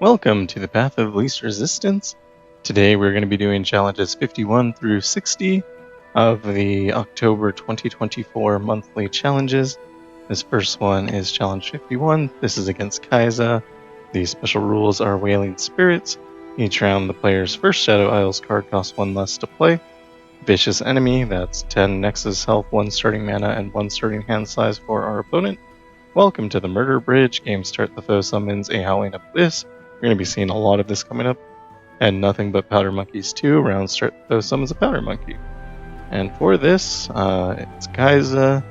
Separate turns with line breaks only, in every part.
Welcome to the Path of Least Resistance. Today we're going to be doing challenges 51 through 60 of the October 2024 monthly challenges. This first one is challenge 51. This is against Kai'Sa. The special rules are Wailing Spirits. Each round the player's first Shadow Isles card costs 1 less to play. Vicious Enemy, that's 10 Nexus health, 1 starting mana, and 1 starting hand size for our opponent. Welcome to the Murder Bridge. Game start, the foe summons a Howling Abyss. We're going to be seeing a lot of this coming up. And Nothing But Powder Monkeys 2. Round start, the foe summons a Powder Monkey. And for this, it's Kai'Sa.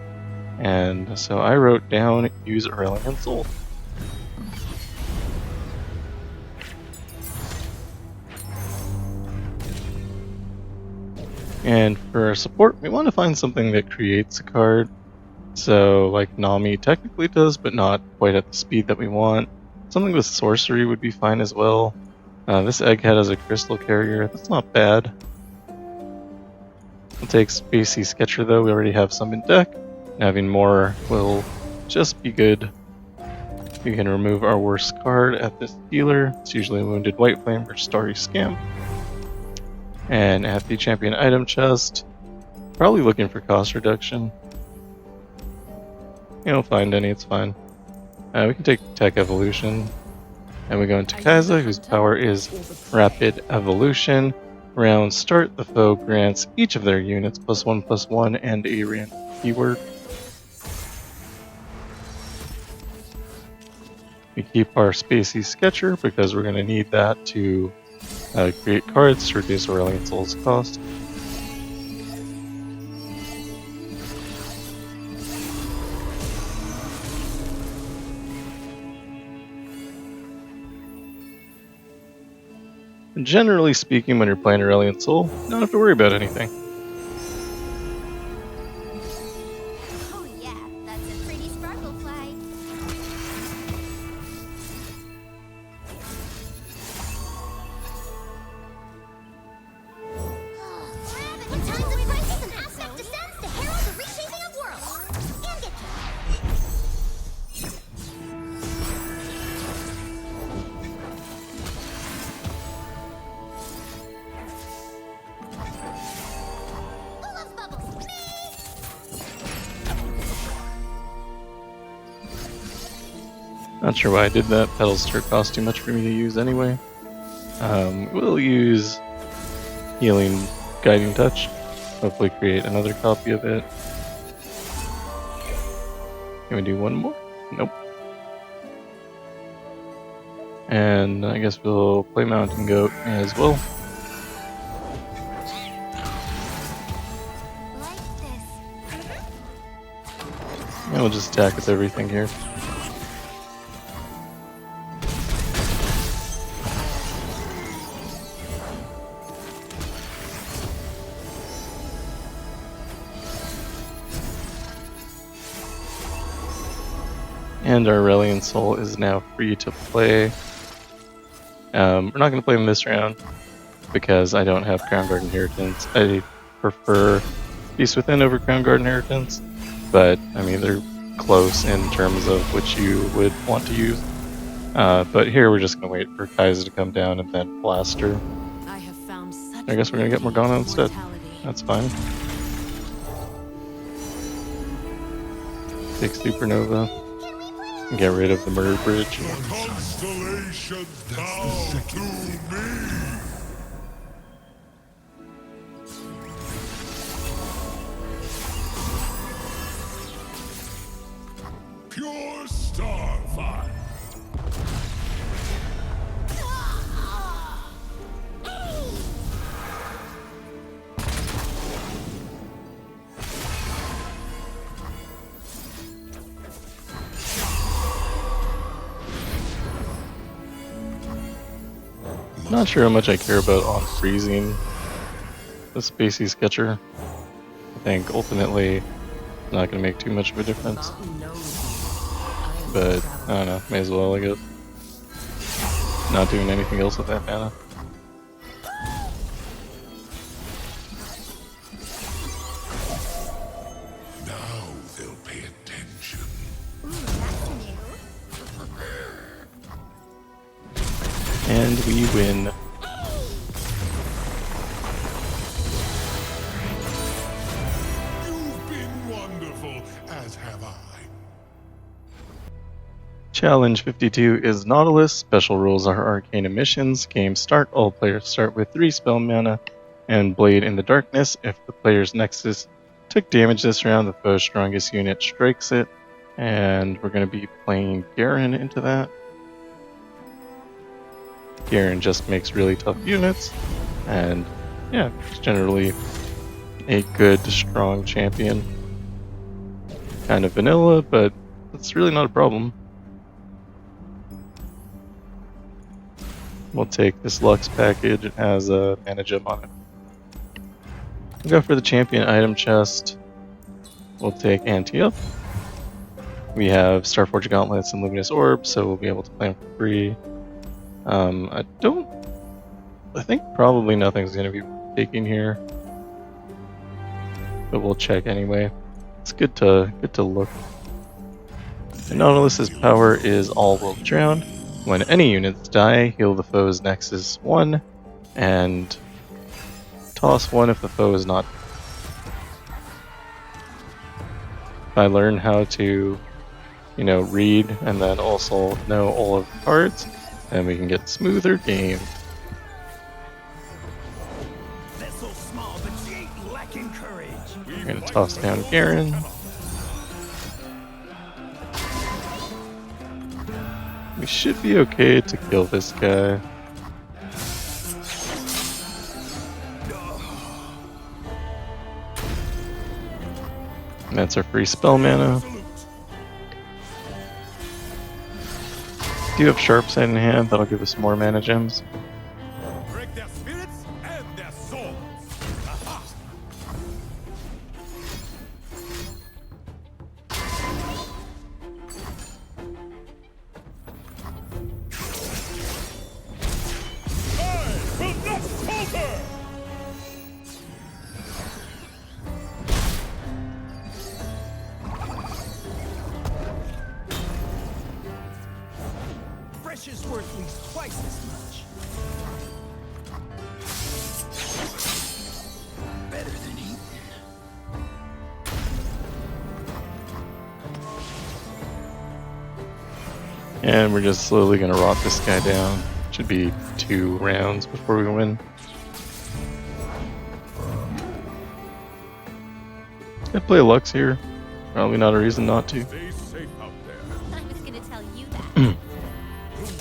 And so I wrote down use Aurelion Sol. And for our support, we want to find something that creates a card. So, like Nami technically does, but not quite at the speed that we want. Something with sorcery would be fine as well. This Egghead has a crystal carrier, that's not bad. We'll take Spacey Sketcher though, we already have some in deck. Having more will just be good. We can remove our worst card at this dealer. It's usually a Wounded White Flame or Starry Scam. And at the champion item chest, probably looking for cost reduction. You don't find any, it's fine. We can take Tech Evolution. And we go into Kai'Sa, whose power is Rapid Evolution. Round start, the foe grants each of their units +1/+1 and a random keyword. We keep our Spacey Sketcher because we're going to need that to create cards to reduce Aurelion Sol's cost. And generally speaking, when you're playing Aurelion Sol, you don't have to worry about anything.
Oh yeah, that's a pretty sparkle fly. When times of crisis and aspect descends to herald the reshaping of worlds. And get who loves bubbles?
Not sure why I did that. Petals turret cost too much for me to use anyway. We'll use Healing Guiding Touch. Hopefully create another copy of it. Can we do one more? Nope. And I guess we'll play Mountain Goat as well.
Like this.
And we'll just attack with everything here. And our Aurelion Sol is now free to play. We're not going to play him this round because I don't have Crown Guard Inheritance. I prefer Beast Within over Crown Guard Inheritance, but I mean they're close in terms of which you would want to use. But here we're just going to wait for Kai'Sa to come down and then blast her. I guess we're going to get Morgana instead. That's fine. Take Supernova. And get rid of the Murder Bridge.
Constellations bow to me. Pure starfire.
Not sure how much I care about on freezing the Spacey Sketcher. I think ultimately it's not going to make too much of a difference. But I don't know, may as well I guess. Not doing anything else with that mana.
Now they'll pay attention.
Ooh, that's new.
And we win.
You've been wonderful, as have I.
Challenge 52 is Nautilus. Special rules are arcane emissions. Game start. All players start with 3 spell mana and Blade in the Darkness. If the player's Nexus took damage this round, the foe's strongest unit strikes it. And we're going to be playing Garen into that. Garen just makes really tough units. And yeah, it's generally a good, strong champion. Kind of vanilla, but it's really not a problem. We'll take this Lux package. It has a mana gem on it. We'll go for the champion item chest. We'll take Anti-Up. We have Starforge Gauntlets and Luminous Orbs, so we'll be able to play them for free. I think probably nothing's going to be taking here, but we'll check anyway. It's good to look. The Nautilus's power is All Will Drown. When any units die, heal the foe's Nexus 1, and toss 1 if the foe is not. If I learn how to, read and then also know all of the cards, then we can get smoother game. We're gonna toss down Garen. We should be okay to kill this guy. And that's our free spell mana. Do you have Sharp Sight in hand? That'll give us more mana gems.
Break their spirits and their souls. Aha! I will not falter!
Thresh is worth at least twice as much. Better than eating.
And we're just slowly gonna rot this guy down. Should be 2 rounds before we win. Gonna play Lux here. Probably not a reason not to.
Stay safe out there.
I was gonna tell you that.
The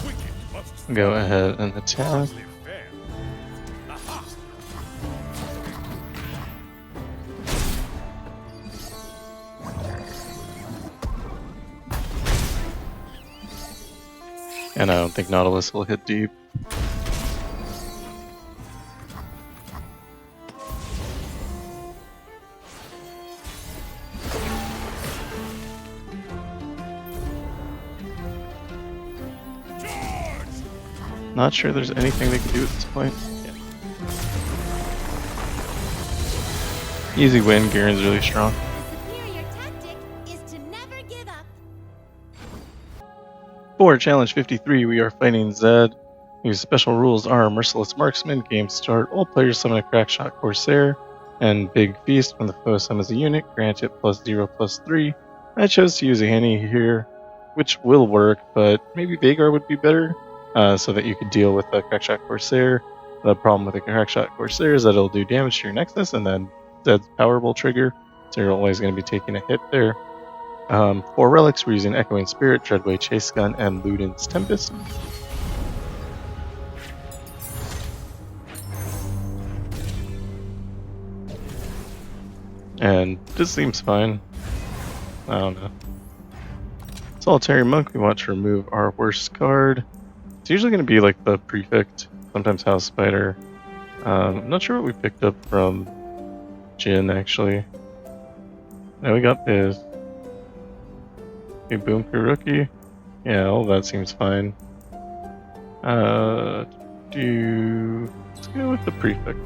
wicked must
Go ahead and attack.
live fair. Aha!
And I don't think Nautilus will hit deep. Not sure there's anything they can do at this point. Yeah. Easy win, Garen's really strong.
The superior tactic is to never give up.
For Challenge 53, we are fighting Zed, whose special rules are Merciless Marksman, game start, all players summon a Crackshot Corsair, and Big Feast when the foe summons a unit, grant it +0/+3. I chose to use a Hanny here, which will work, but maybe Vagar would be better, so that you could deal with the Crackshot Corsair. The problem with the Crackshot Corsair is that it'll do damage to your Nexus, and then Zed's power will trigger, so you're always going to be taking a hit there. For relics, we're using Echoing Spirit, Dreadway Chase Gun, and Ludin's Tempest. And this seems fine. I don't know. Solitary Monk, we want to remove our worst card. It's usually going to be like the Prefect, sometimes House Spider. I'm not sure what we picked up from Jin, actually. Now we got this. Okay, Boom Rookie. Yeah, all that seems fine. Let's go with the Prefect.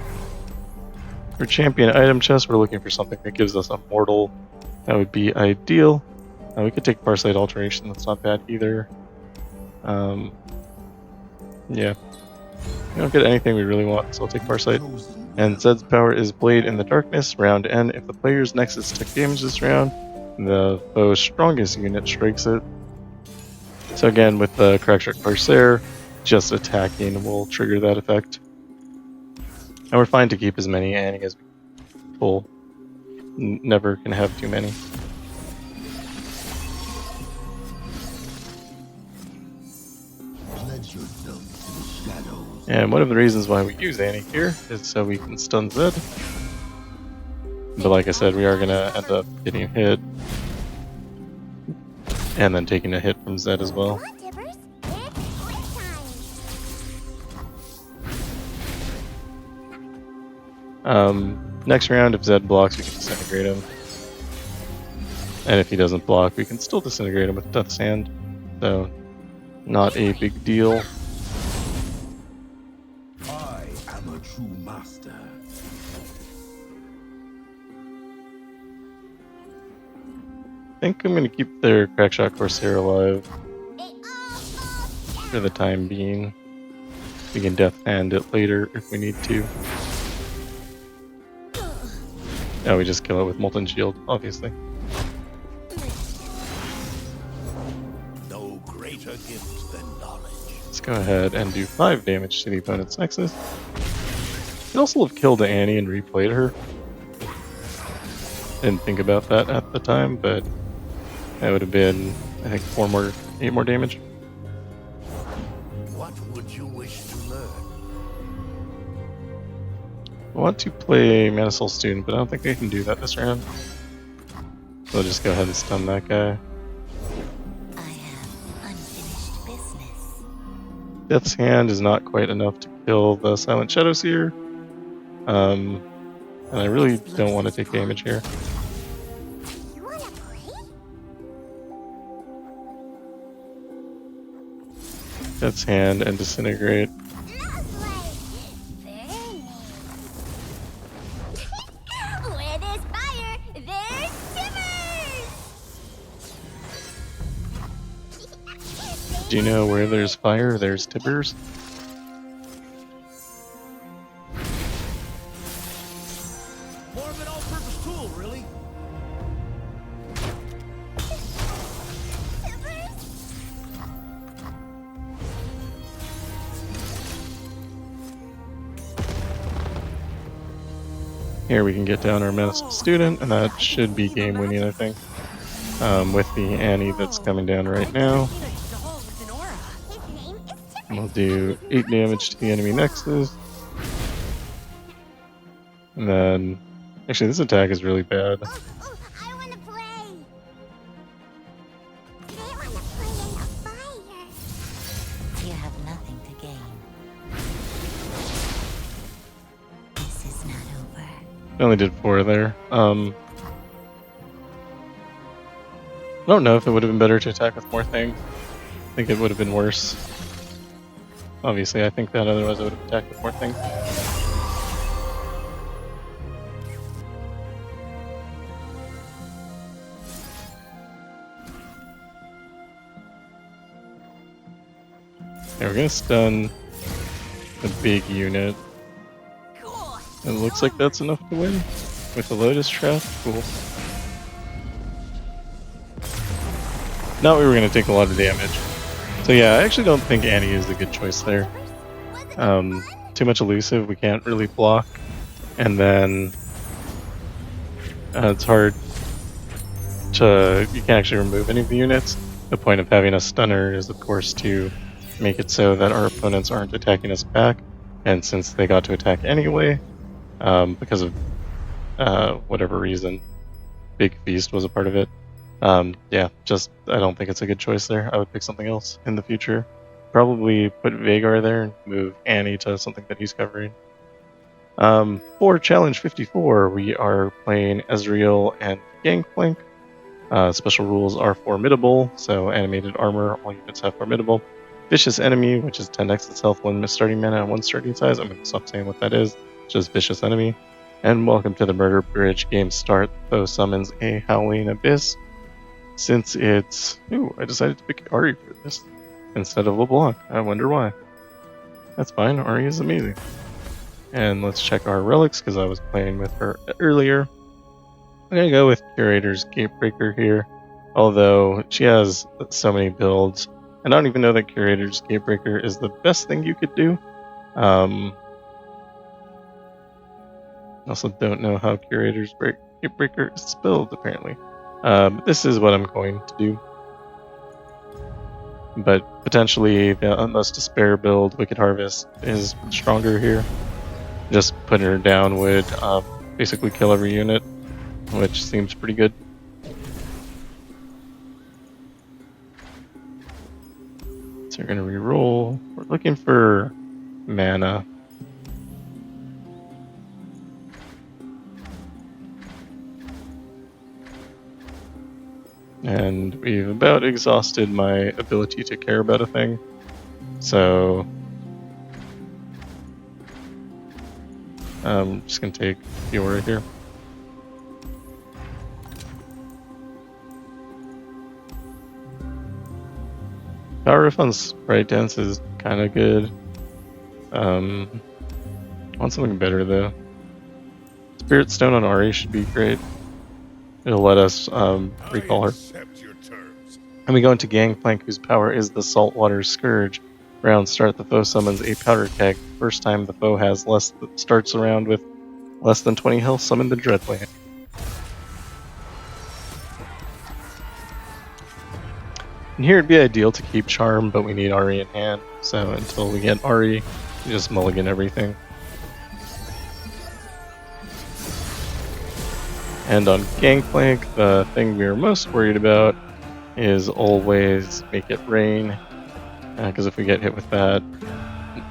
For Champion Item Chest, we're looking for something that gives us a Mortal. That would be ideal. We could take Farsight Alteration, that's not bad either. Yeah. We don't get anything we really want, so I'll take Farsight. And Zed's power is Blade in the Darkness. Round N. If the player's Nexus took damage this round, the foe's strongest unit strikes it. So again, with the Crackshot Corsair, just attacking will trigger that effect. And we're fine to keep as many Annie as we pull. Never can have too many. And one of the reasons why we use Annie here is so we can stun Zed. But like I said, we are going to end up getting hit. And then taking a hit from Zed as well. Next round, if Zed blocks, we can disintegrate him. And if he doesn't block, we can still disintegrate him with Death's Hand. So, not a big deal.
I am a true master.
I think I'm going to keep their Crackshot Corsair alive for the time being. We can Death Hand it later if we need to. Oh, we just kill it with Molten Shield, obviously.
No greater gift than knowledge.
Let's go ahead and do 5 damage to the opponent's Nexus. Could also have killed Annie and replayed her. Didn't think about that at the time, but that would have been, I think, 8 more damage.
What would you wish to learn?
I want to play Mana Soul Student, but I don't think I can do that this round. So I'll just go ahead and stun that guy.
I have unfinished business.
Death's Hand is not quite enough to kill the Silent Shadow Seer. And I really don't want to take damage here.
You wanna play?
Death's Hand and Disintegrate.
Where there's fire, there's timbers!
Do you know where there's fire, there's timbers?
More of an all-purpose tool, really?
Here we can get down our Mana Soul Student, and that should be game winning, I think. With the Annie that's coming down right now. And we'll do 8 damage to the enemy Nexus. And then, actually this attack is really bad.
I wanna play! I wanna play in the fire! You have nothing to gain. This is not over.
I only did 4 there. I don't know if it would have been better to attack with more things. I think it would have been worse. Obviously, I think that otherwise I would have attacked with more things. Okay, we're gonna stun the big unit. It looks like that's enough to win with the Lotus Trap. Cool. Now we were going to take a lot of damage. So yeah, I actually don't think Annie is a good choice there. Too much elusive, we can't really block. And then it's hard to... you can't actually remove any of the units. The point of having a stunner is of course to make it so that our opponents aren't attacking us back. And since they got to attack anyway, because of whatever reason, Big Feast was a part of it. Yeah, just I don't think it's a good choice there. I would pick something else in the future. Probably put Vhagar there and move Annie to something that he's covering. For Challenge 54, we are playing Ezreal and Gangplank. Special rules are Formidable, so animated armor, all units have Formidable. Vicious Enemy, which is 10x its health, 1 starting mana, and 1 starting size. I'm going to stop saying what that is, just Vicious Enemy. And welcome to the Murder Bridge. Game start. Foe summons a Howling Abyss. Since it's... ooh, I decided to pick Ahri for this instead of LeBlanc. I wonder why. That's fine. Ahri is amazing. And let's check our relics because I was playing with her earlier. I'm gonna go with Curator's Gatebreaker here, although she has so many builds, and I don't even know that Curator's Gatebreaker is the best thing you could do. Also don't know how Curator's Gatebreaker is spelled, apparently. But this is what I'm going to do. But potentially the Utmost Despair build, Wicked Harvest, is stronger here. Just putting her down would basically kill every unit, which seems pretty good. So we're going to reroll. We're looking for mana. And we've about exhausted my ability to care about a thing. So I'm just going to take Fiora here. Power Riff on Sprite Dance is kind of good. I want something better though. Spirit Stone on Ahri should be great. It'll let us recall her. And we go into Gangplank, whose power is the Saltwater Scourge. Round start, the foe summons a powder keg. First time the foe has starts around with less than 20 health, summon the Dreadwave. And here it'd be ideal to keep Charm, but we need Ahri in hand. So until we get Ahri, we just mulligan everything. And on Gangplank, the thing we're most worried about is always make it rain, because if we get hit with that,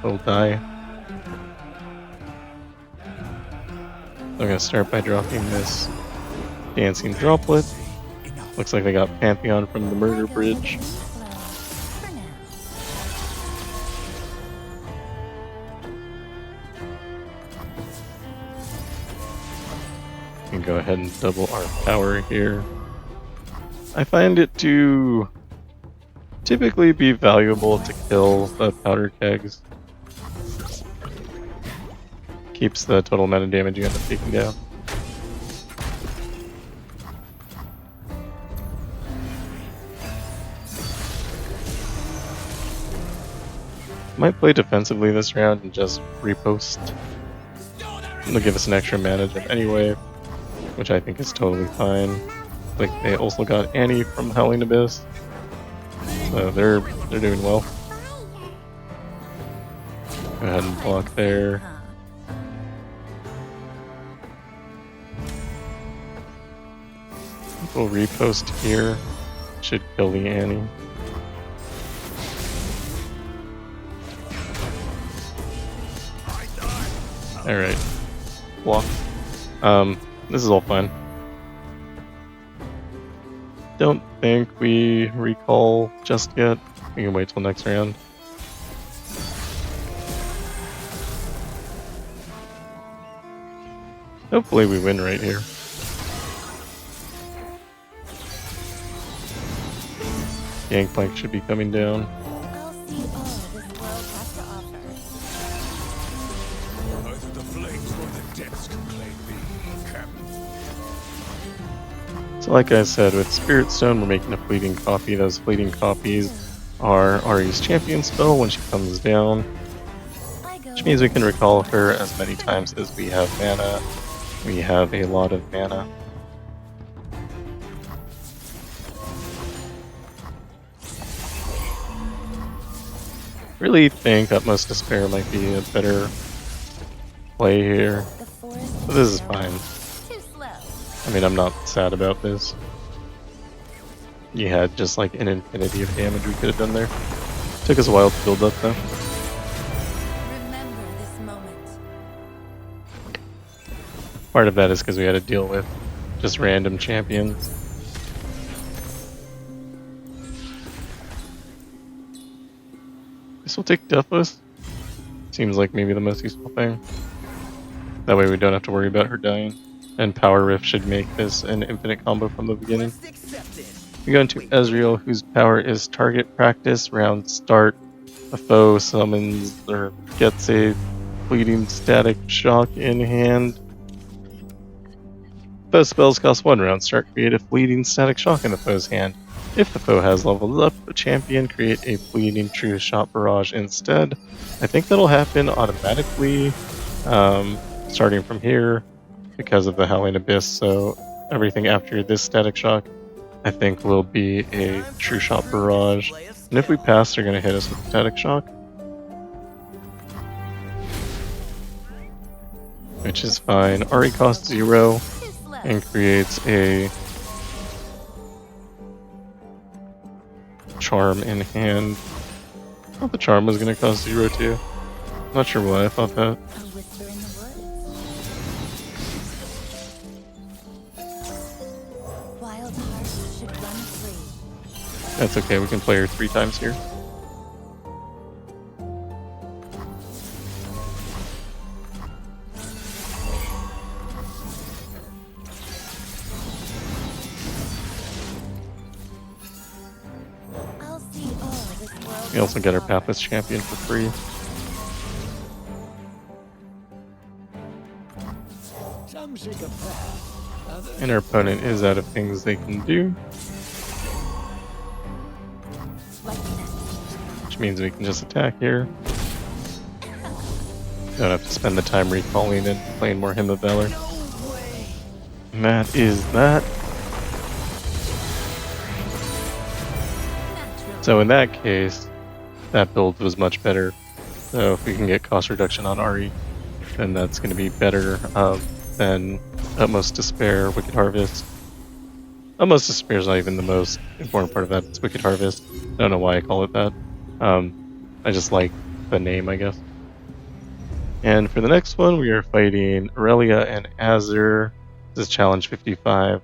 we'll die. So I'm going to start by dropping this Dancing Droplet. Looks like they got Pantheon from the Murder Bridge. We can go ahead and double our power here. I find it to typically be valuable to kill the powder kegs. Keeps the total amount of damage you end up taking down. Might play defensively this round and just repost. It'll give us an extra mana gem anyway, which I think is totally fine. Like they also got Annie from Howling Abyss, so they're doing well. Go ahead and block there. We'll repost here. Should kill the Annie. Alright. Block. This is all fine. Don't think we recall just yet. We can wait till next round. Hopefully we win right here. Gangplank should be coming down.
I'll see all this world has to offer.
Either the flames or the depths can claim me, Captain.
So like I said, with Spirit Stone we're making a fleeting copy. Those fleeting copies are Ahri's champion spell when she comes down, which means we can recall her as many times as we have mana. We have a lot of mana. Really think Utmost Despair might be a better play here. But this is fine.
Too slow.
I mean, I'm not sad about this. You had just like an infinity of damage we could have done there. Took us a while to build up though.
Remember this moment.
Part of that is because we had to deal with just random champions. This will take Deathless. Seems like maybe the most useful thing. That way we don't have to worry about her dying. And Power Rift should make this an infinite combo from the beginning. We go into Ezreal, whose power is target practice. Round start, a foe summons or gets a fleeting static shock in hand. Foe spells cost 1 round start, create a fleeting static shock in the foe's hand. If the foe has leveled up a champion, create a fleeting true shot barrage instead. I think that'll happen automatically starting from here because of the Howling Abyss, so everything after this static shock I think will be a true shot barrage. And if we pass, they're going to hit us with static shock, which is fine. Ahri costs 0 and creates a charm in hand. I thought the charm was going to cost 0 too. Not sure why I thought that.
A whisper in the woods. Wild hearts should run free.
That's okay, we can play her 3 times here.
I'll see all this world.
We also get our Pathless Champion for free.
Some seek a path, others
And our opponent is out of things they can do, which means we can just attack here. Don't have to spend the time recalling and playing more Hymn of Valor.
no way.
And that is that. So in that case, that build was much better. So if we can get cost reduction on Ahri, then that's going to be better than Utmost Despair, Wicked Harvest. Utmost Despair is not even the most important part of that. It's Wicked Harvest. I don't know why I call it that. I just like the name, I guess. And for the next one, we are fighting Irelia and Azir. This is challenge 55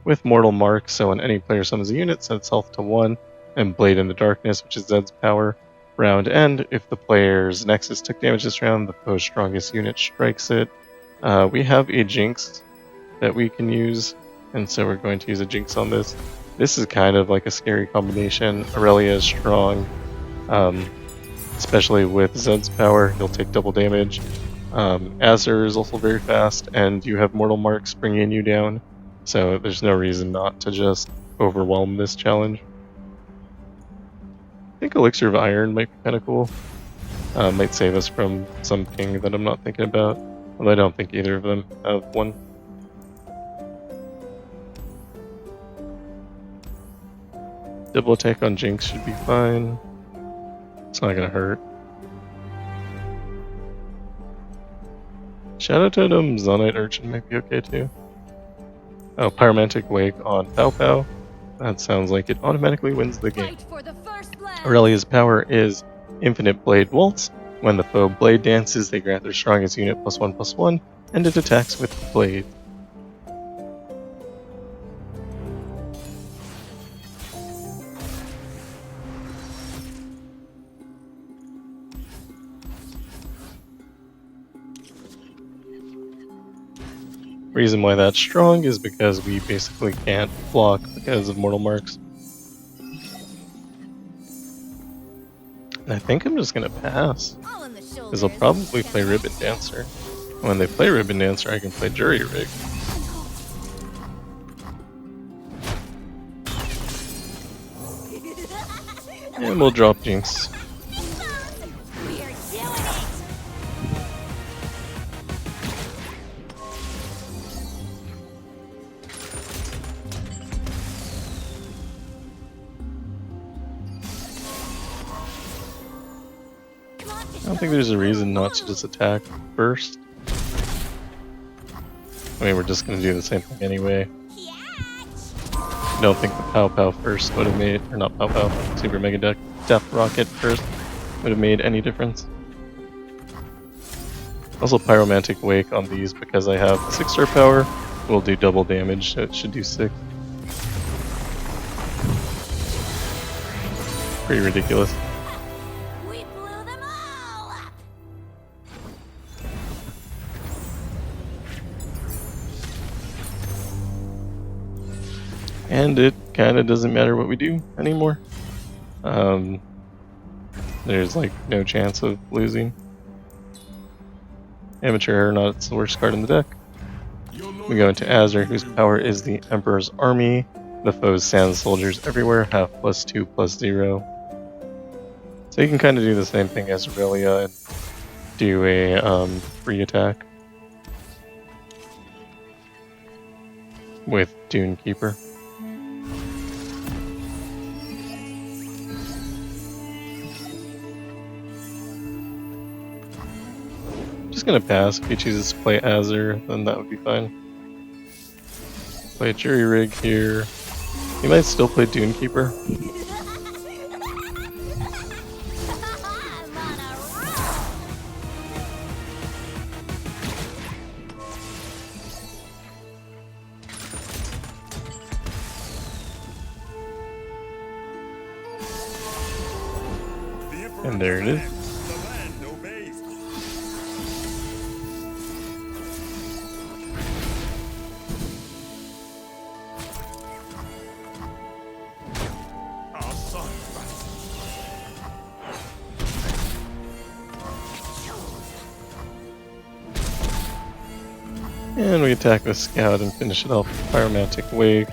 with Mortal Mark. So when any player summons a unit, set its health to 1, and Blade in the Darkness, which is Zed's power. Round end, if the player's Nexus took damage this round, the foe's strongest unit strikes it. We have a Jinx that we can use, and so we're going to use a Jinx on this. This is kind of like a scary combination. Aurelia is strong, especially with Zed's power, he'll take double damage. Azir is also very fast, and you have Mortal Marks bringing you down, so there's no reason not to just overwhelm this challenge. I think Elixir of Iron might be kind of cool. Might save us from some ping that I'm not thinking about, although I don't think either of them have one. Double attack on Jinx should be fine. It's not gonna hurt. Shadow Totem, Zonite Urchin might be okay too. Oh, Pyromantic Wake on Pow Pow. That sounds like it automatically wins the game.
Fight for the first blood.
Aurelia's power is Infinite Blade Waltz. When the foe blade dances, they grant their strongest unit +1/+1, and it attacks with the blade. Reason why that's strong is because we basically can't block because of Mortal Marks. And I think I'm just gonna pass,
All in the
because
shoulders.
they'll probably play Ribbon Dancer. When they play Ribbon Dancer, I can play Jury Rig. And we'll drop Jinx.
We are doing it.
I don't think there's a reason not to just attack first. I mean, we're just gonna do the same thing anyway. I don't think the Pow Pow first would have made, or not Pow Pow, Super Mega Death Rocket first would have made any difference. Also, Pyromantic Wake on these because I have 6-star power will do double damage, so it should do 6. Pretty ridiculous.
We blew them all up.
And it kind of doesn't matter what we do anymore. there's like no chance of losing. Amateur Aeronaut's the worst card in the deck. We go into Azir, whose power is the Emperor's Army. The foe's sand soldiers everywhere have +2/+0. So you can kind of do the same thing as Aurelia and do a free attack with Dune Keeper. Just gonna pass. If he chooses to play Azir, then that would be fine. Play a Jury Rig here. He might still play Dune Keeper.
I'm on a roll.
And there it is.
The land obeys. Our sun rises.
And we attack with Scout and finish it off with Pyromantic Wake.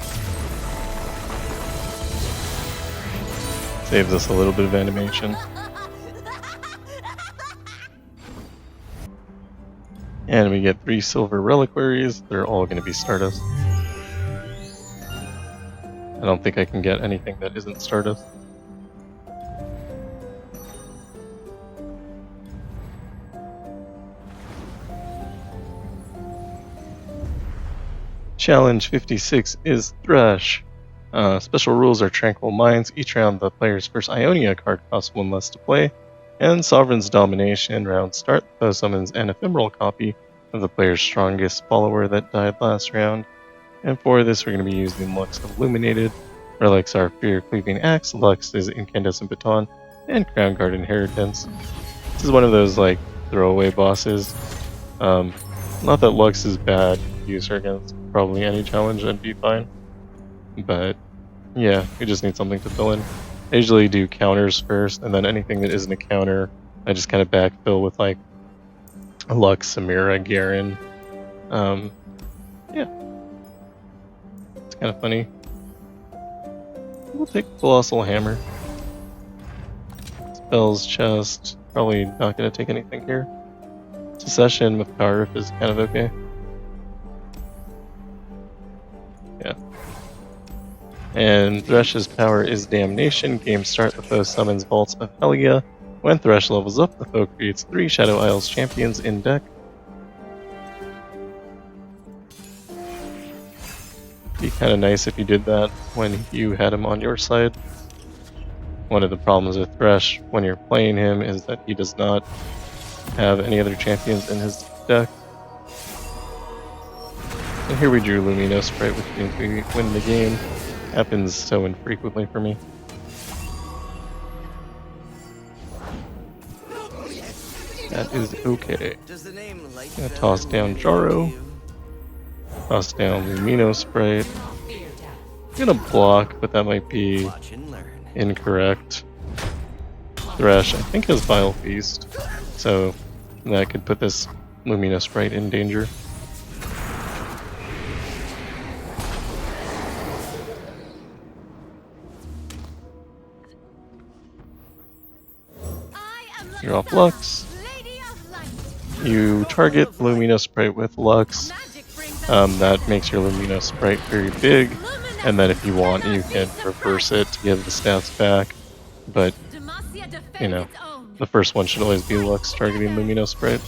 Saves us a little bit of animation. And we get 3 silver reliquaries. They're all going to be Stardust. I don't think I can get anything that isn't Stardust. Challenge 56 is Thresh. Special rules are Tranquil Minds. Each round, the player's first Ionia card costs 1 less to play. And Sovereign's Domination. Round start, the foe summons an ephemeral copy of the player's strongest follower that died last round. And for this, we're going to be using Lux Illuminated. Relics are Fear Cleaving Axe, Lux is Incandescent Baton, and Crown Guard Inheritance. This is one of those like throwaway bosses. Not that Lux is bad, use her against probably any challenge and be fine. But yeah, we just need something to fill in. I usually do counters first, and then anything that isn't a counter, I just kind of backfill with like Lux, Samira, Garen. Yeah. It's kind of funny. We'll take Colossal Hammer. Spells Chest. Probably not going to take anything here. Secession with Power Rift is kind of okay. Yeah. And Thresh's power is Damnation. Game start, the foe summons Vaults of Hellia. When Thresh levels up, the foe creates 3 Shadow Isles champions in deck. Be kind of nice if you did that when you had him on your side. One of the problems with Thresh when you're playing him is that he does not have any other champions in his deck. And here we drew Lumino Sprite, which means we win the game. Happens so infrequently for me. That is okay. Gonna toss down Jaro. Toss down Lumino Sprite. I'm gonna block, but that might be incorrect. Thresh, I think, has Vile Feast, so that could put this Lumino Sprite in danger. You're off Lux. You target Lumino Sprite with Lux. That makes your Lumino Sprite very big, and then if you want, you can reverse it to give the stats back. But, you know, the first one should always be Lux targeting Lumino Sprite.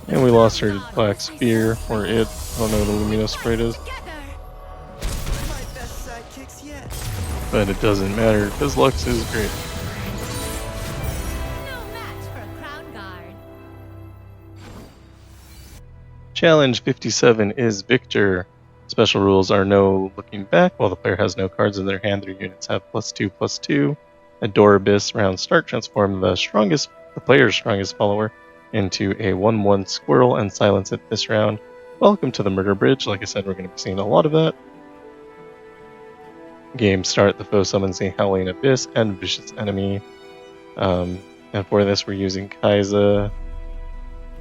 And we lost our Black Spear, or it. I don't know what a Lumino Sprite is. But it doesn't matter, because Lux is great.
No match for Crown Guard.
Challenge 57 is Viktor. Special rules are no looking back. While the player has no cards in their hand, their units have +2/+2. Adorabyss. Round start, transform the player's strongest follower into a 1/1 squirrel and silence it this round. Welcome to the Murder Bridge. Like I said, we're going to be seeing a lot of that. Game start, the foe summons a Howling Abyss and Vicious Enemy. And for this, we're using Kai'Sa.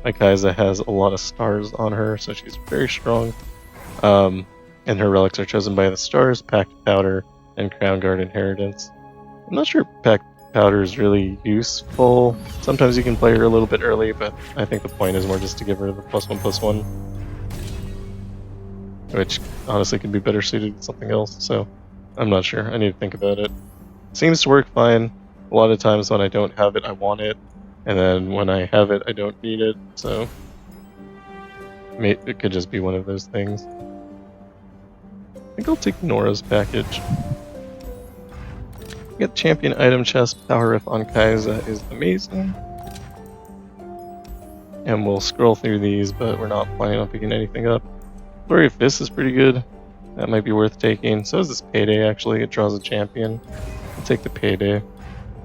My Kai'Sa has a lot of stars on her, so she's very strong. And her relics are chosen by the stars, Packed Powder, and Crown Guard Inheritance. I'm not sure Packed Powder is really useful. Sometimes you can play her a little bit early, but I think the point is more just to give her the +1/+1. Which honestly could be better suited to something else, so I'm not sure. I need to think about it. Seems to work fine. A lot of times when I don't have it, I want it. And then when I have it, I don't need it, so it could just be one of those things. I think I'll take Nora's package. Get champion item chest. Power Riff on Kai'Sa is amazing. And we'll scroll through these, but we're not planning on picking anything up. Flurry of Fists is pretty good. That might be worth taking. So is this Payday, actually. It draws a champion. I'll take the Payday.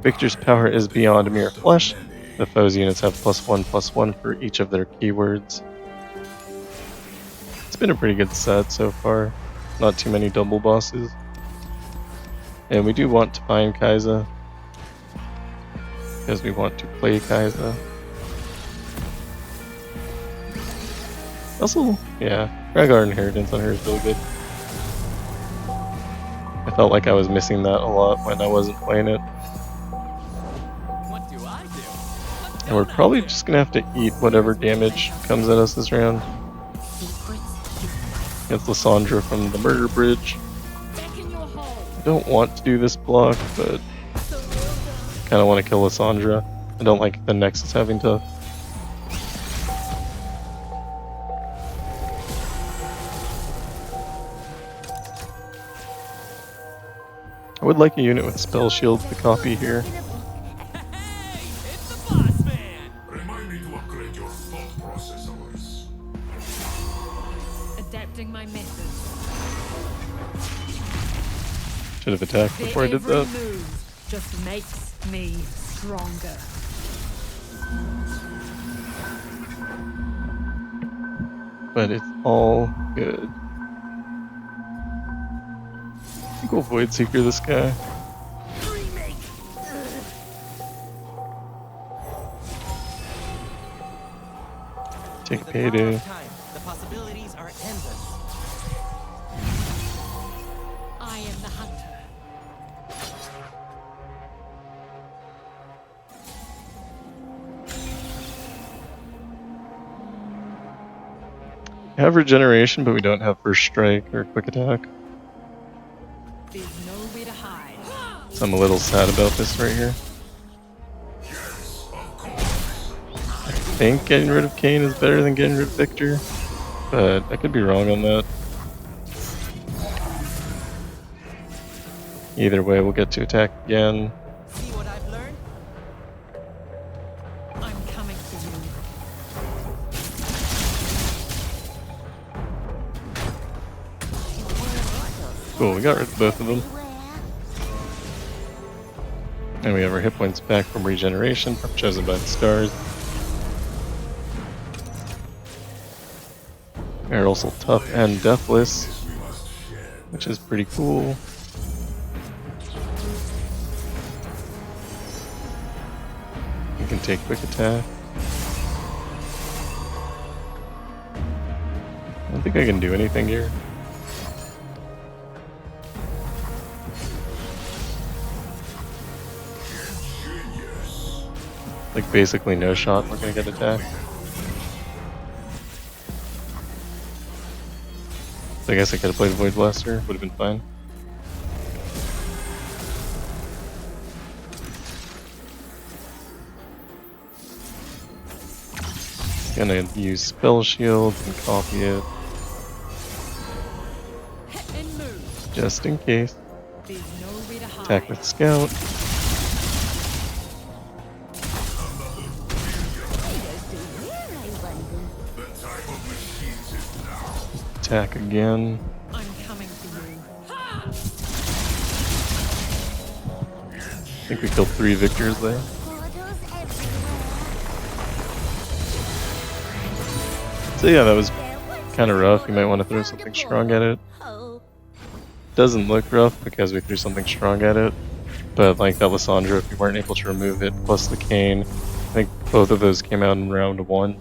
Viktor's power is beyond mere flesh. The foe's units have +1/+1 for each of their keywords. It's been a pretty good set so far. Not too many double bosses. And we do want to find Kai'Sa, because we want to play Kai'Sa. Also, yeah, Crown Guard Inheritance on her is really good. I felt like I was missing that a lot when I wasn't playing it.
What do I do?
And we're probably just gonna have to eat whatever damage comes at us this round. Against Lissandra from the Murder Bridge. I don't want to do this block, but I kinda want to kill Lissandra. I don't like the Nexus having to. I would like a unit with spell shields to copy here.
Hey, it's the boss man!
Remind me to upgrade your thought processors.
Adapting my methods.
Should have attacked before I did
Every
that.
move just makes me stronger.
But it's all good. I think we'll Void Seeker this guy. Take
With the power
Payday.
of time, the possibilities are endless.
I am the hunter.
We have Regeneration, but we don't have First Strike or Quick Attack.
There's nowhere to hide.
So I'm a little sad about this right here. I think getting rid of Kayn is better than getting rid of Viktor, but I could be wrong on that. Either way, we'll get to attack again.
See what I've learned?
I'm coming for you.
Cool, we got rid of both of them. And we have our hit points back from Regeneration, chosen by the stars. They're also tough and deathless, which is pretty cool. You can take quick attack. I don't think I can do anything here. Like basically no shot, we're gonna get attacked. So I guess I could have played Void Blaster, would have been fine. Gonna use Spell Shield and copy it,
And move.
just in case.
There's nowhere to hide.
Attack with Scout. Attack again.
I'm coming for you.
I think we killed 3 Victors there. So yeah, that was kind of rough. You might want to throw something strong at it.
Oh,
Doesn't look rough because we threw something strong at it. But like that Lissandra, if you weren't able to remove it, plus the Cane, I think both of those came out in round 1.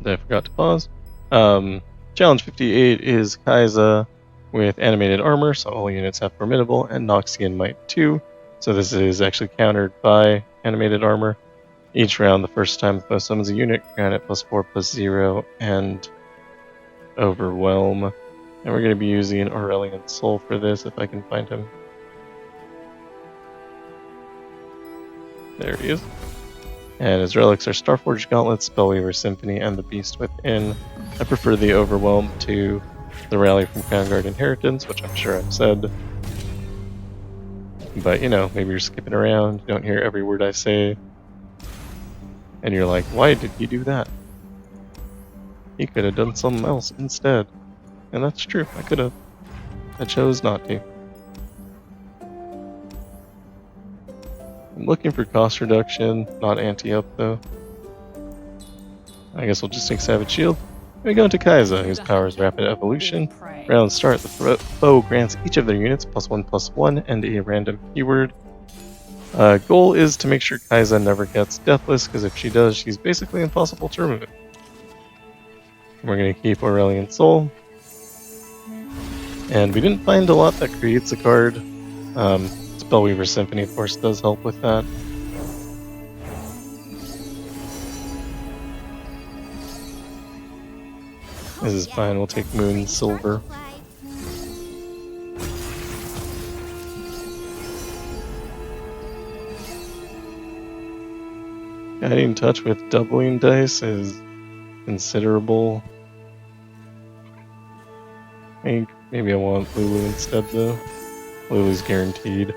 I forgot to pause. Challenge 58 is Kai'Sa with animated armor, so all units have formidable, and Noxian Might 2. So this is actually countered by animated armor. Each round, the first time the foe summons a unit, grant it +4, +0, and Overwhelm. And we're going to be using Aurelion Sol for this, if I can find him. There he is. And his relics are Starforged Gauntlet, Spellweaver Symphony, and the Beast Within. I prefer the Overwhelm to the Rally from Crownguard Inheritance, which I'm sure I've said. But, you know, maybe you're skipping around, you don't hear every word I say. And you're like, why did he do that? He could have done something else instead. And that's true, I could have. I chose not to. I'm looking for cost reduction, not anti-up though. I guess we'll just take Savage Shield. We go into Kai'Sa, whose power is Rapid Evolution. Round start, the foe grants each of their units +1/+1 and a random keyword. Goal is to make sure Kai'Sa never gets Deathless, because if she does, she's basically impossible to remove. We're going to keep Aurelion Sol. And we didn't find a lot that creates a card. Spellweaver Symphony, of course, does help with that. This is fine, we'll take Moon Silver. Getting in touch with doubling dice is considerable. I think maybe I want Lulu instead though. Lulu's guaranteed.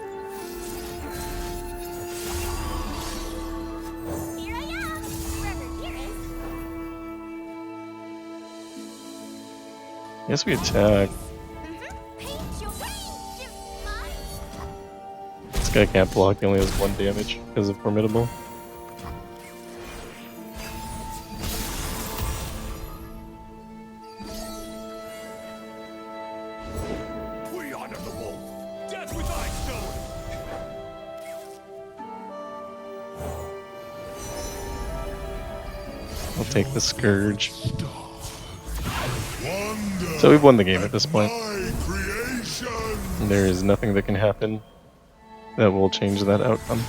here I am. Wherever here is.
Guess we attack.
Paint your wings, you fly.
This guy can't block, he only has 1 damage because of Formidable.
We honor the wolf. Death with Ice Stone.
I'll take the Scourge.
Wonder
So we've won the game at this point.
my creation.
There is nothing that can happen that will change that outcome.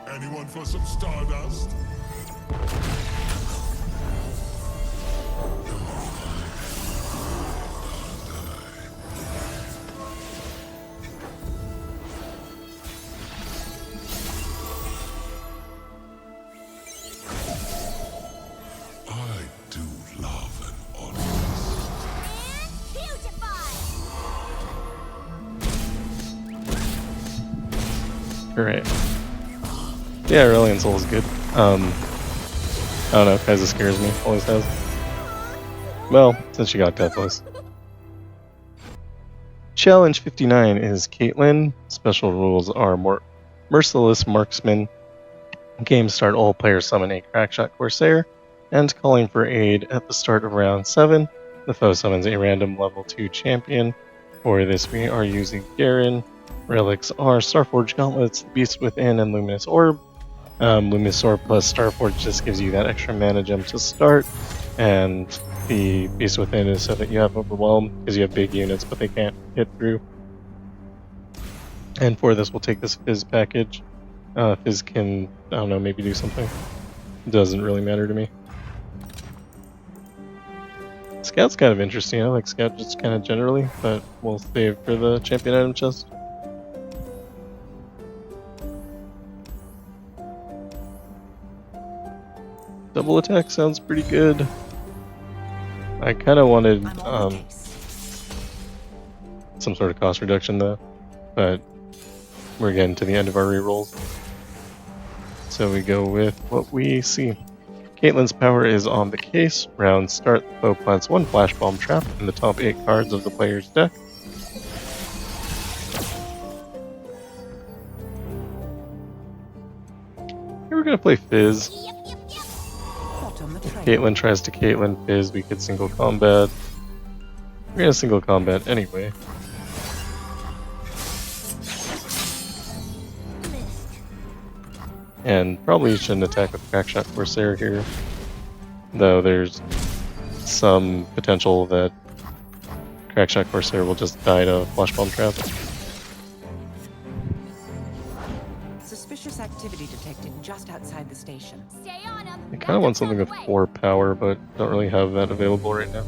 Anyone for some stardust? I do love an honest.
Beautify.
Great. Yeah, Aurelion Sol is good. I don't know, Kai'Sa scares me, always has. Well, since she got Deathless. Challenge 59 is Caitlyn. Special rules are more Merciless Marksman. Game start, all players summon a Crackshot Corsair, and calling for aid at the start of round 7. The foe summons a random level 2 champion. For this we are using Garen. Relics are Starforged Gauntlets, Beast Within, and Luminous Orb. Luminous Orb plus Starforged just gives you that extra mana gem to start, and the Beast Within is so that you have Overwhelm, because you have big units but they can't hit through. And for this we'll take this Fizz package. Fizz can, I don't know, maybe do something. Doesn't really matter to me. Scout's kind of interesting. I like Scout just kind of generally, but we'll save for the champion item chest. Double attack sounds pretty good. I kind of wanted some sort of cost reduction though, but we're getting to the end of our rerolls. So we go with what we see. Caitlyn's power is on the case. Round start, the foe plants 1 Flash Bomb trap in the top 8 cards of the player's deck. we're gonna play Fizz.
Yep, yep, yep.
Hot on the
If
trail.
Caitlyn tries to Caitlyn Fizz, we could single combat. We're gonna single combat anyway.
Missed.
And probably shouldn't attack with Crackshot Corsair here. Though there's some potential that Crackshot Corsair will just die to Flash Bomb Trap.
Suspicious activity detected just outside the station.
Stay on him.
I kind of want something with 4 power, but don't really have that available right now.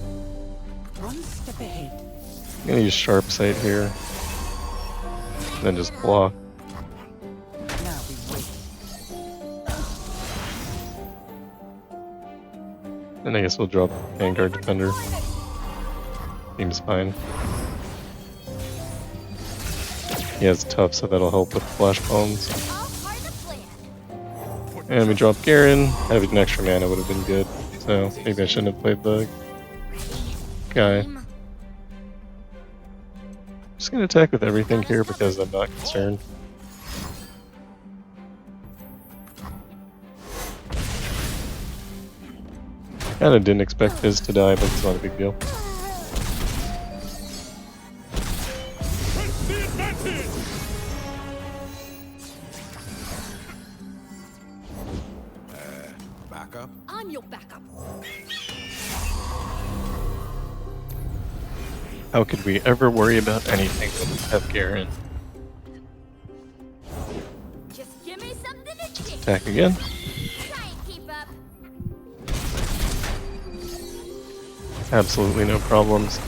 One step ahead.
I'm gonna use Sharp Sight here. Then just block.
Now we wait.
And I guess we'll drop Vanguard Defender. Seems fine. He has tough, so that'll help with Flash Bombs.
All part of the plan.
And we drop Garen. Having an extra mana would have been good. So maybe I shouldn't have played the guy.
Aim.
Just gonna attack with everything here because I'm not concerned. Kinda didn't expect Fizz to die, but it's not a big deal.
Press the advantage! Backup?
I'm your backup.
How could we ever worry about anything when we have Garen?
Just give me something to kick.
Attack again.
Try and keep up.
Absolutely no problems.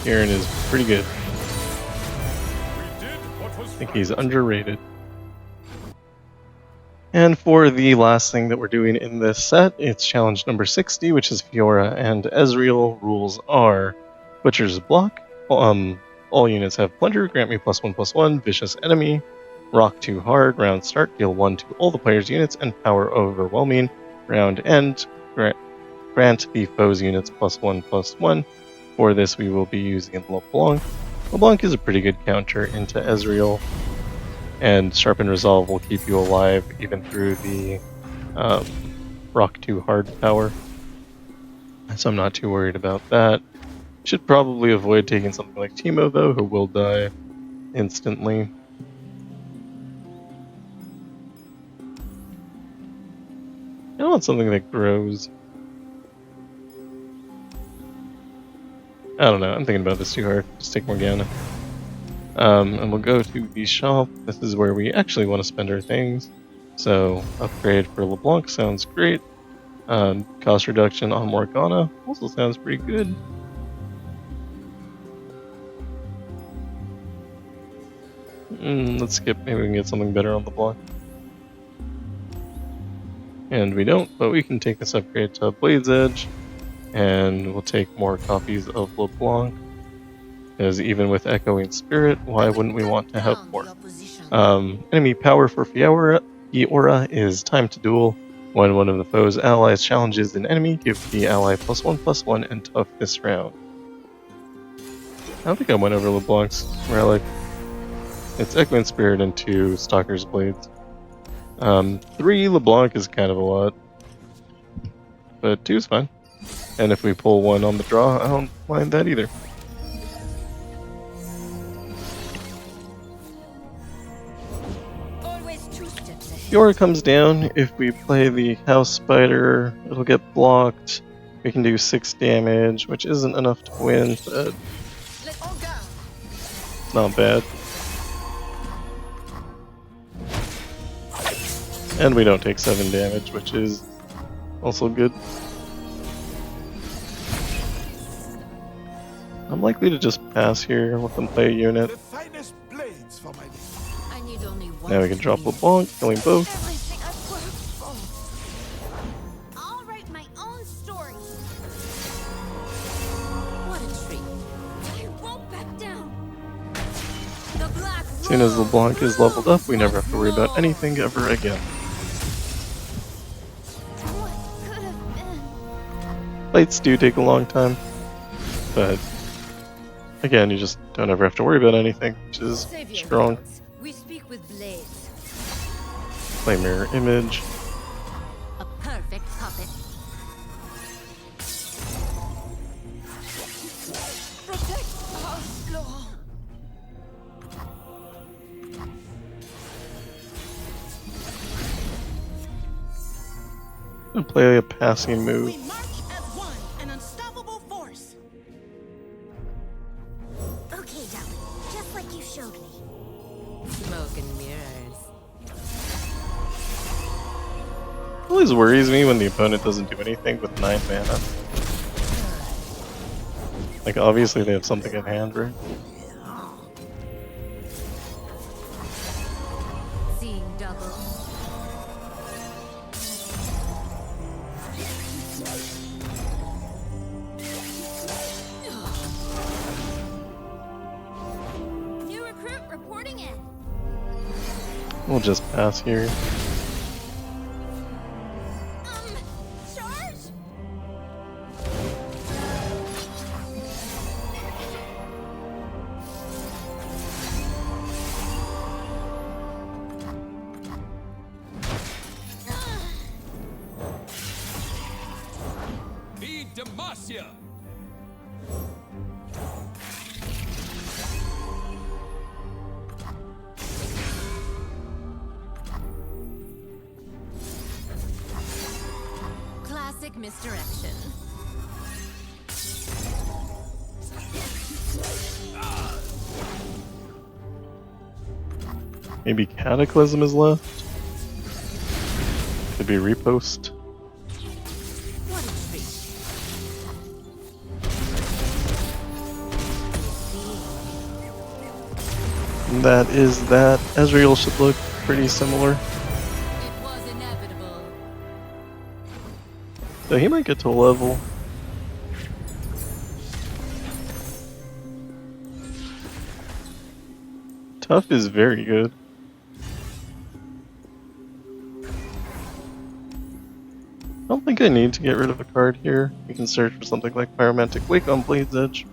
Garen is pretty good.
We did what was
I think
right.
he's underrated. And for the last thing that we're doing in this set, it's challenge number 60, which is Fiora and Ezreal. Rules are Butcher's Block. All units have Plunder, grant me +1/+1, Vicious Enemy, Rock Too Hard, round start, deal 1 to all the player's units, and Power Overwhelming, round end, grant the foe's units +1/+1. For this, we will be using LeBlanc. LeBlanc is a pretty good counter into Ezreal, and Sharpen Resolve will keep you alive even through the Rock Too Hard power. So I'm not too worried about that. Should probably avoid taking something like Teemo though, who will die instantly. I want something that grows. I don't know, I'm thinking about this too hard. Just take Morgana. And we'll go to the shop. This is where we actually want to spend our things. So, upgrade for LeBlanc sounds great. Cost reduction on Morgana also sounds pretty good. Let's skip, maybe we can get something better on LeBlanc. And we don't, but we can take this upgrade to Blade's Edge. And we'll take more copies of LeBlanc. Because even with Echoing Spirit, why wouldn't we want to have more? Enemy power for Fiora is Time to Duel. When one of the foe's allies challenges an enemy, give the ally +1/+1 and tough this round. I don't think I went over LeBlanc's relic. It's Echoing Spirit and 2 Stalker's Blades. 3 LeBlanc is kind of a lot. But 2 is fine. And if we pull 1 on the draw, I don't mind that either.
Always 2 steps ahead.
Fiora comes down. If we play the House Spider, it'll get blocked. We can do 6 damage, which isn't enough to win, but
Let's all go.
it's not bad. And we don't take 7 damage, which is also good. I'm likely to just pass here, let them play a unit.
The finest blades for my
I need only one.
Now we can drop LeBlanc, killing both.
Everything I've worked for. I'll write my own story. What a treat. I won't back down. The black
As soon as LeBlanc is leveled up, we never have to worry about anything ever again.
What could have been?
Fights do take a long time, but again, you just don't ever have to worry about anything, which is
Save your
strong.
words. We speak with blades.
Play Mirror Image.
perfect puppet.
Protect us, Laurent.
I'm gonna play a passing move.
We march as one, an unstoppable force.
Okay, darling. Just like you showed me.
Smoke and mirrors.
Always worries me when the opponent doesn't do anything with 9 mana. Like, obviously they have something at hand, right?
Seeing double. New recruit reporting in.
We'll just pass here.
Charge?
Need Demacia!
Classic misdirection.
Maybe Cataclysm is left. Could be repost.
What a treat.
And that is that. Ezreal should look pretty similar.
It was inevitable.
So he might get to a level. Tough is very good. I don't think I need to get rid of a card here. We can search for something like Pyromantic Wake on Blade's Edge.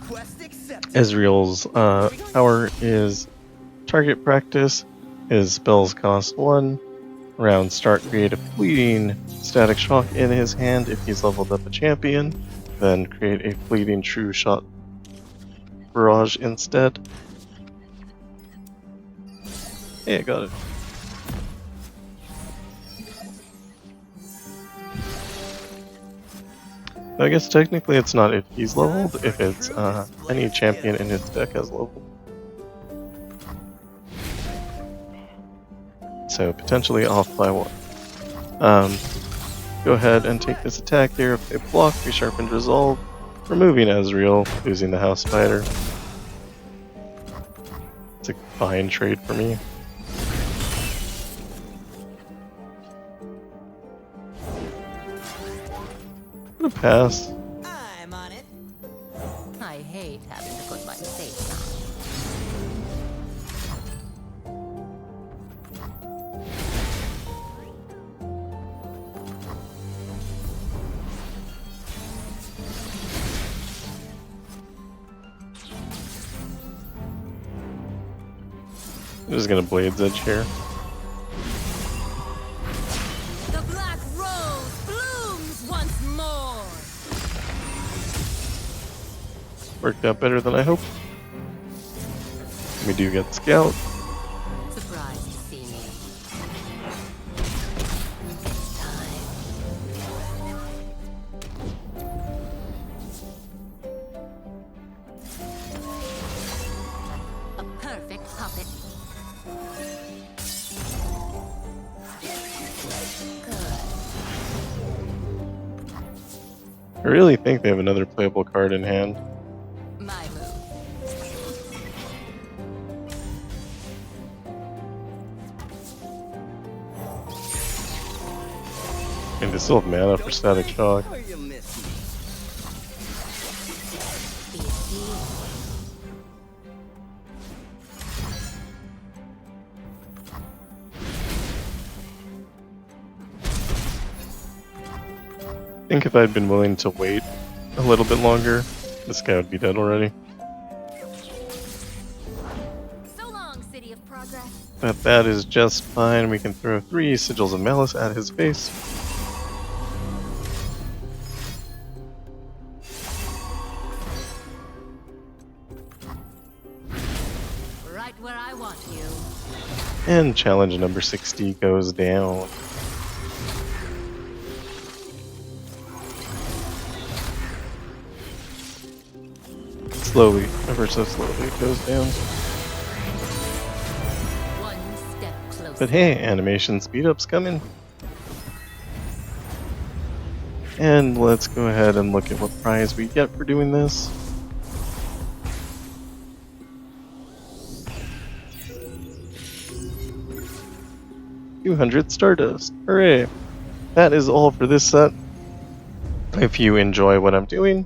Quest accepted.
Ezreal's power is target practice. His spells cost 1. Round start, create a fleeting static shock in his hand if he's leveled up a champion. Then create a fleeting true shot barrage instead. Hey, I got it. I guess technically it's not if he's leveled, if it's any champion in his deck has leveled. So potentially off by 1. Go ahead and take this attack here. If they block, we sharpened resolve, removing Ezreal, losing the House Spider. It's a fine trade for me. I'm gonna pass.
I'm on it.
I hate having to put my face on.
I'm just gonna Blade's Edge here.
The black rose blooms once more.
Worked out better than I hoped. We do get Scout.
Surprised to see me. It's time.
A perfect puppet.
I really think they have another playable card in hand.
My move.
And they still have mana for Static Shock.
Or you miss me.
Be a deal.
I think if I'd been willing to wait a little bit longer, this guy would be dead already.
So long, City of Progress.
But that is just fine. We can throw 3 Sigils of Malice at his face. And challenge number 60 goes down. Slowly, ever so slowly, it goes down.
One step closer.
But hey, animation speed up's coming. And let's go ahead and look at what prize we get for doing this. $200 Stardust. Hooray! That is all for this set. If you enjoy what I'm doing,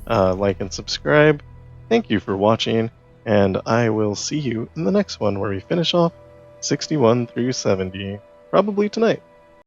like and subscribe. Thank you for watching, and I will see you in the next one where we finish off 61 through 70, probably tonight.